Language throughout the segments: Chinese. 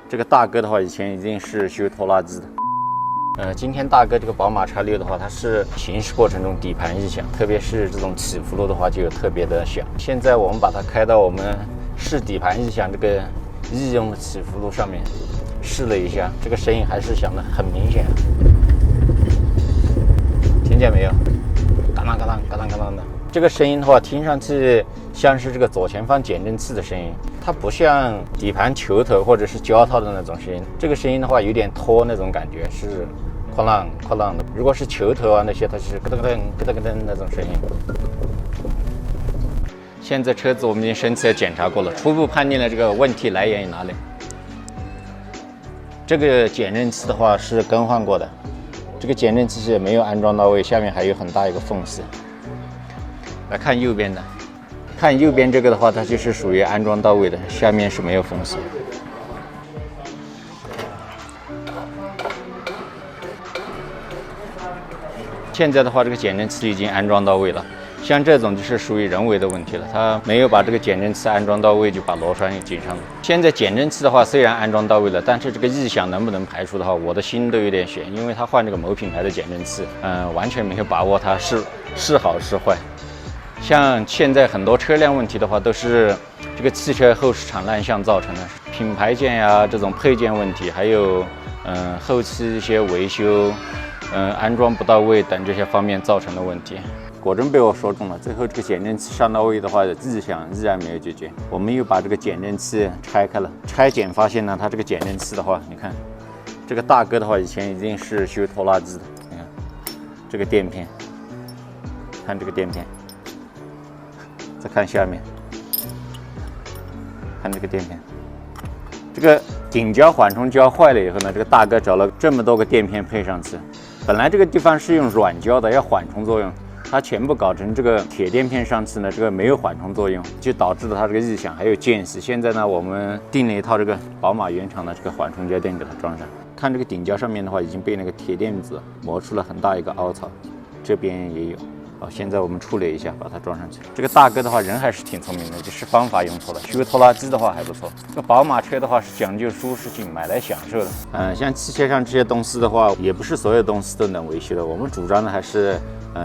这个大哥的话，以前一定是修拖拉机的。今天大哥这个宝马X6的话，它是行驶过程中底盘异响，特别是这种起伏路的话，就有特别的响。现在我们把它开到我们试底盘异响这个异用的起伏路上面试了一下，这个声音还是响的很明显，听见没有？嘎当嘎当嘎当嘎当的。这个声音的话，听上去像是这个左前方减震器的声音，它不像底盘球头或者是胶套的那种声音。这个声音的话，有点拖那种感觉，是哐啷哐啷的。如果是球头啊那些，它是咯噔咯噔咯噔咯噔那种声音。现在车子我们已经深侧检查过了，初步判定了这个问题来源于哪里。这个减震器的话是更换过的，这个减震器是没有安装到位，下面还有很大一个缝隙。来看右边的，看右边这个的话，它就是属于安装到位的，下面是没有缝隙。现在的话，这个减震器已经安装到位了。像这种就是属于人为的问题了，它没有把这个减震器安装到位，就把螺栓给紧上了。现在减震器的话，虽然安装到位了，但是这个异响能不能排除的话，我的心都有点悬，因为它换这个某品牌的减震器，完全没有把握它是好是坏。像现在很多车辆问题的话，都是这个汽车后市场乱象造成的，品牌件呀这种配件问题，还有后期一些维修，安装不到位等这些方面造成的问题。果真被我说中了，最后这个减震器上到位的话，异响依然没有解决。我们又把这个减震器拆开了，拆检发现呢，它这个减震器的话，你看这个大哥的话，以前一定是修拖拉机的。你看这个垫片，看这个垫片。再看下面，看这个垫片，这个顶胶缓冲胶坏了以后呢，这个大哥找了这么多个垫片配上去。本来这个地方是用软胶的，要缓冲作用，它全部搞成这个铁垫片上去呢，这个没有缓冲作用，就导致了它这个异响还有间隙。现在呢，我们订了一套这个宝马原厂的这个缓冲胶垫给它装上。看这个顶胶上面的话，已经被那个铁垫子磨出了很大一个凹槽，这边也有。好，现在我们处理一下，把它装上去。这个大哥的话，人还是挺聪明的，就是方法用错了。修拖拉机的话还不错。这个宝马车的话是讲究舒适性，买来享受的。像汽车上这些东西的话，也不是所有东西都能维修的。我们主张的还是，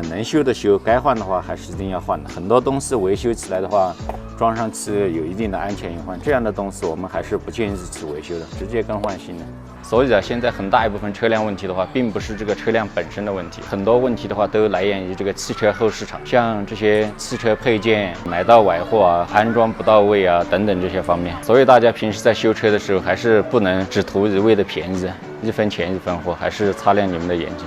能修的修，该换的话还是一定要换的。很多东西维修起来的话，装上去有一定的安全隐患，这样的东西我们还是不建议去维修的，直接更换新的。所以现在很大一部分车辆问题的话，并不是这个车辆本身的问题，很多问题的话都来源于这个汽车后市场，像这些汽车配件买到崴货啊、安装不到位啊等等这些方面。所以大家平时在修车的时候，还是不能只图一味的便宜，一分钱一分货，还是擦亮你们的眼睛。